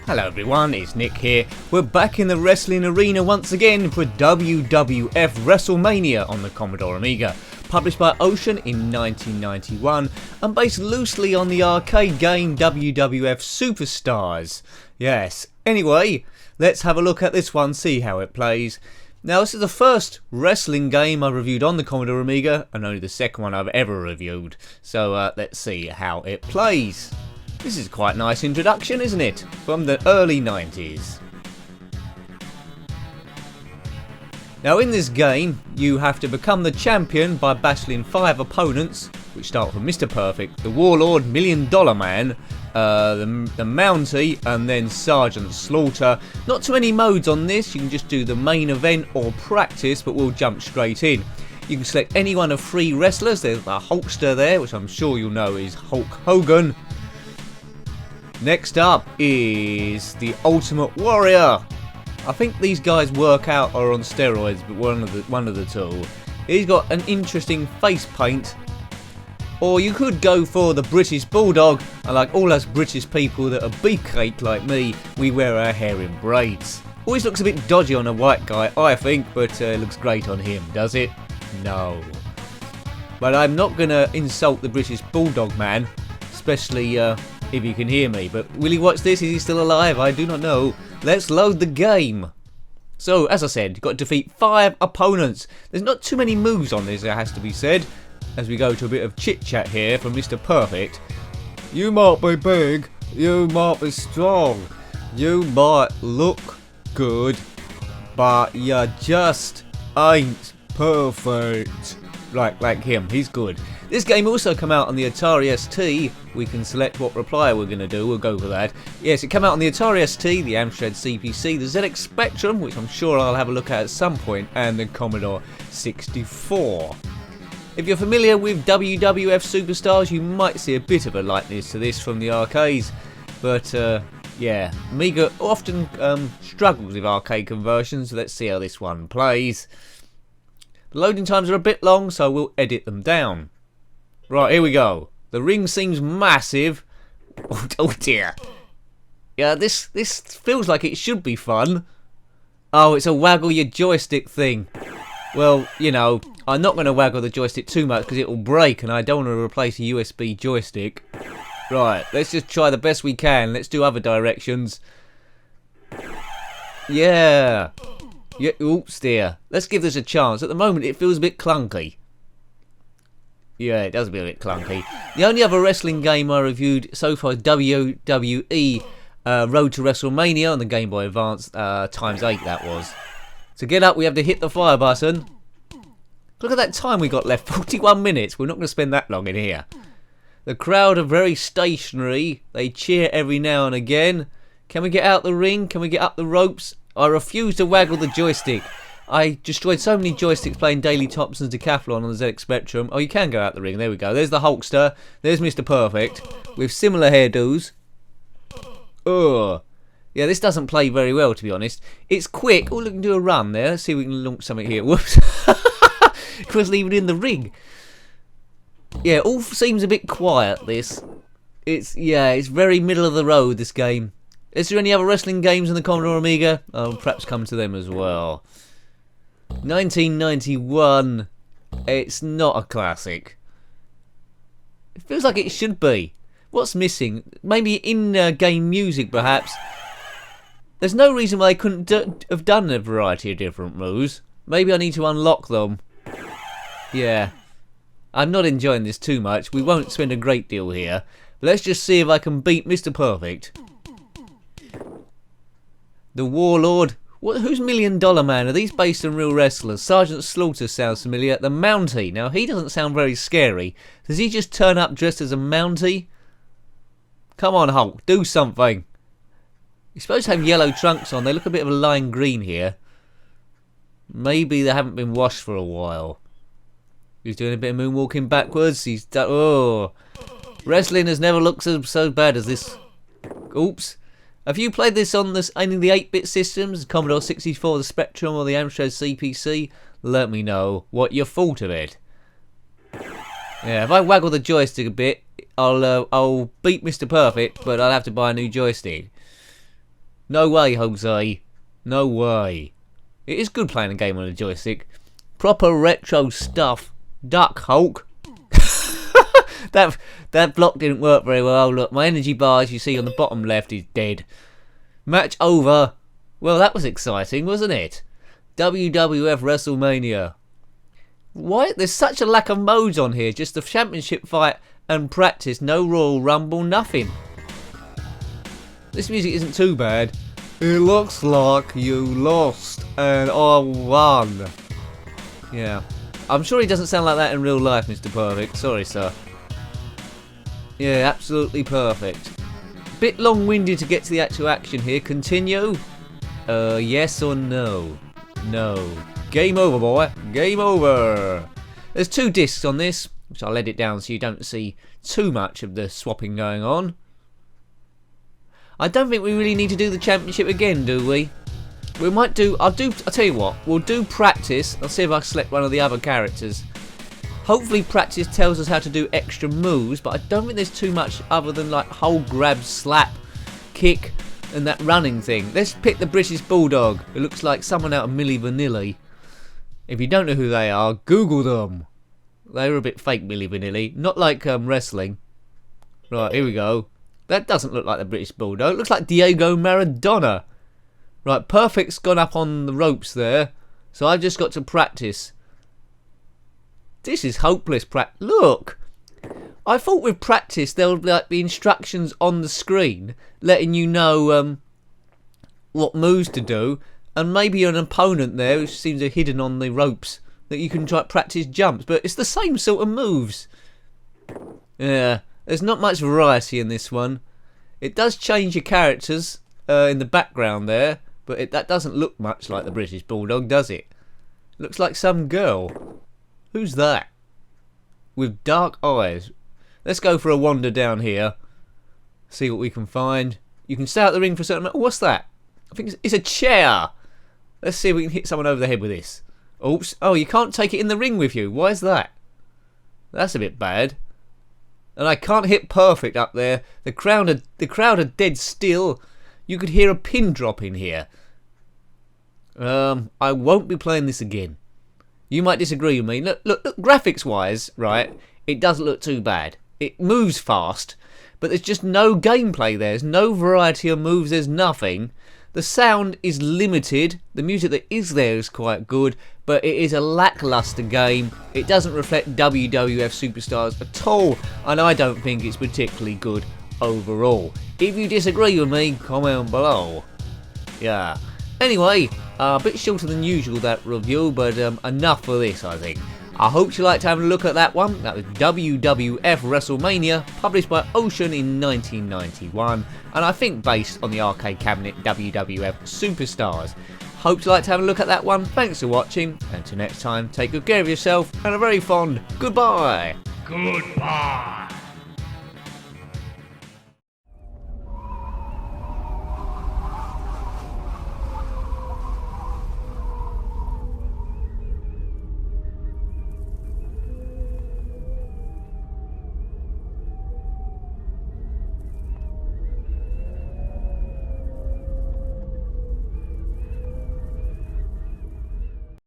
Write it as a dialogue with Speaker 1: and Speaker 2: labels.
Speaker 1: Hello everyone, it's Nick here. We're back in the wrestling arena once again for WWF Wrestlemania on the Commodore Amiga. Published by Ocean in 1991 and based loosely on the arcade game WWF Superstars. Yes, anyway, let's have a look at this one, see how it plays. Now, this is the first wrestling game I've reviewed on the Commodore Amiga and only the second one I've ever reviewed. So let's see how it plays. This is quite a nice introduction, isn't it? From the early 90s. Now in this game, you have to become the champion by battling 5 opponents, which start from Mr. Perfect, the Warlord, $1 Million Man, the Mountie, and then Sergeant Slaughter. Not too many modes on this, you can just do the main event or practice, but we'll jump straight in. You can select any one of 3 wrestlers. There's the Hulkster there, which I'm sure you'll know is Hulk Hogan. Next up is the Ultimate Warrior. I think these guys work out or on steroids, but one of the two. He's got an interesting face paint. Or you could go for the British Bulldog, and like all us British people that are beefcake like me, we wear our hair in braids. Always looks a bit dodgy on a white guy, I think, but it looks great on him, does it? No. But I'm not going to insult the British Bulldog man, especially if you can hear me. But will he watch this? Is he still alive? I do not know. Let's load the game. So, as I said, you've got to defeat 5 opponents. There's not too many moves on this, it has to be said. As we go to a bit of chit-chat here from Mr. Perfect. You might be big, you might be strong, you might look good, but you just ain't perfect. Like him, he's good. This game also came out on the Atari ST. We can select what reply we're going to do, we'll go for that. Yes, it came out on the Atari ST, the Amstrad CPC, the ZX Spectrum, which I'm sure I'll have a look at some point, and the Commodore 64. If you're familiar with WWF Superstars, you might see a bit of a likeness to this from the arcades. But, yeah, Amiga often struggles with arcade conversions, so let's see how this one plays. The loading times are a bit long, so we'll edit them down. Right, here we go. The ring seems massive. Oh dear. Yeah, this feels like it should be fun. Oh, it's a waggle your joystick thing. Well, you know, I'm not going to waggle the joystick too much because it will break and I don't want to replace a USB joystick. Right, let's just try the best we can. Let's do other directions. Yeah. Yeah, oops dear. Let's give this a chance. At the moment it feels a bit clunky. Yeah, it does feel a bit clunky. The only other wrestling game I reviewed so far is WWE Road to WrestleMania on the Game Boy Advance, ×8 that was. To get up we have to hit the fire button. Look at that time we got left, 41 minutes. We're not going to spend that long in here. The crowd are very stationary. They cheer every now and again. Can we get out the ring? Can we get up the ropes? I refuse to waggle the joystick. I destroyed so many joysticks playing Daily Thompson's Decathlon on the ZX Spectrum. Oh, you can go out the ring. There we go. There's the Hulkster. There's Mr. Perfect with similar hairdos. Ugh. Yeah, this doesn't play very well, to be honest. It's quick. Oh, look, we can do a run there. Let's see if we can launch something here. Whoops. It wasn't even in the ring. Yeah, all seems a bit quiet, this. It's very middle of the road, this game. Is there any other wrestling games on the Commodore Amiga? I'll perhaps come to them as well. 1991. It's not a classic. It feels like it should be. What's missing? Maybe in-game music, perhaps. There's no reason why they couldn't have done a variety of different moves. Maybe I need to unlock them. Yeah. I'm not enjoying this too much. We won't spend a great deal here. But let's just see if I can beat Mr. Perfect. The Warlord. Who's $1 Million Man? Are these based on real wrestlers? Sergeant Slaughter sounds familiar. The Mountie. Now, he doesn't sound very scary. Does he just turn up dressed as a Mountie? Come on, Hulk. Do something. You're supposed to have yellow trunks on. They look a bit of a lime green here. Maybe they haven't been washed for a while. He's doing a bit of moonwalking backwards. Oh. Wrestling has never looked so bad as this. Oops. Have you played this on any of the 8-bit systems, Commodore 64, the Spectrum, or the Amstrad CPC? Let me know what you thought of it. Yeah, if I waggle the joystick a bit, I'll beat Mr. Perfect, but I'll have to buy a new joystick. No way, Jose. No way. It is good playing a game on a joystick. Proper retro stuff. Duck Hulk. That block didn't work very well. Look, my energy bar, as you see on the bottom left, is dead. Match over. Well, that was exciting, wasn't it? WWF Wrestlemania. Why? There's such a lack of modes on here. Just the championship fight and practice. No Royal Rumble, nothing. This music isn't too bad. It looks like you lost and I won. Yeah. I'm sure he doesn't sound like that in real life, Mr. Perfect. Sorry, sir. Yeah, absolutely perfect. Bit long-winded to get to the actual action here. Continue? Yes or no? No. Game over, boy. Game over. There's 2 discs on this, which I'll edit down so you don't see too much of the swapping going on. I don't think we really need to do the championship again, do we? We might do... I'll tell you what. We'll do practice. I'll see if I select one of the other characters. Hopefully practice tells us how to do extra moves, but I don't think there's too much other than like hold, grab, slap, kick, and that running thing. Let's pick the British Bulldog. It looks like someone out of Milli Vanilli. If you don't know who they are, Google them. They were a bit fake, Milli Vanilli. Not like wrestling. Right, here we go. That doesn't look like the British Bulldog. It looks like Diego Maradona. Right, Perfect's gone up on the ropes there. So I've just got to practice. This is hopeless. Look! I thought with practice there would be like the instructions on the screen letting you know what moves to do, and maybe an opponent there which seems to be hidden on the ropes that you can try practice jumps, but it's the same sort of moves. Yeah, there's not much variety in this one. It does change your characters in the background there, but that doesn't look much like the British Bulldog, does it? Looks like some girl. Who's that? With dark eyes. Let's go for a wander down here. See what we can find. You can stay out the ring for a certain amount. Oh, what's that? I think it's a chair. Let's see if we can hit someone over the head with this. Oops. Oh, you can't take it in the ring with you. Why is that? That's a bit bad. And I can't hit Perfect up there. The crowd are dead still. You could hear a pin drop in here. I won't be playing this again. You might disagree with me. Look, graphics-wise, right, it doesn't look too bad. It moves fast, but there's just no gameplay there. There's no variety of moves. There's nothing. The sound is limited. The music that is there is quite good, but it is a lackluster game. It doesn't reflect WWF Superstars at all, and I don't think it's particularly good overall. If you disagree with me, comment below. Yeah. Anyway, a bit shorter than usual that review, but enough for this, I think. I hope you liked having a look at that one. That was WWF Wrestlemania, published by Ocean in 1991, and I think based on the arcade cabinet WWF Superstars. Hope you liked having a look at that one. Thanks for watching, and until next time, take good care of yourself, and a very fond goodbye.
Speaker 2: Goodbye.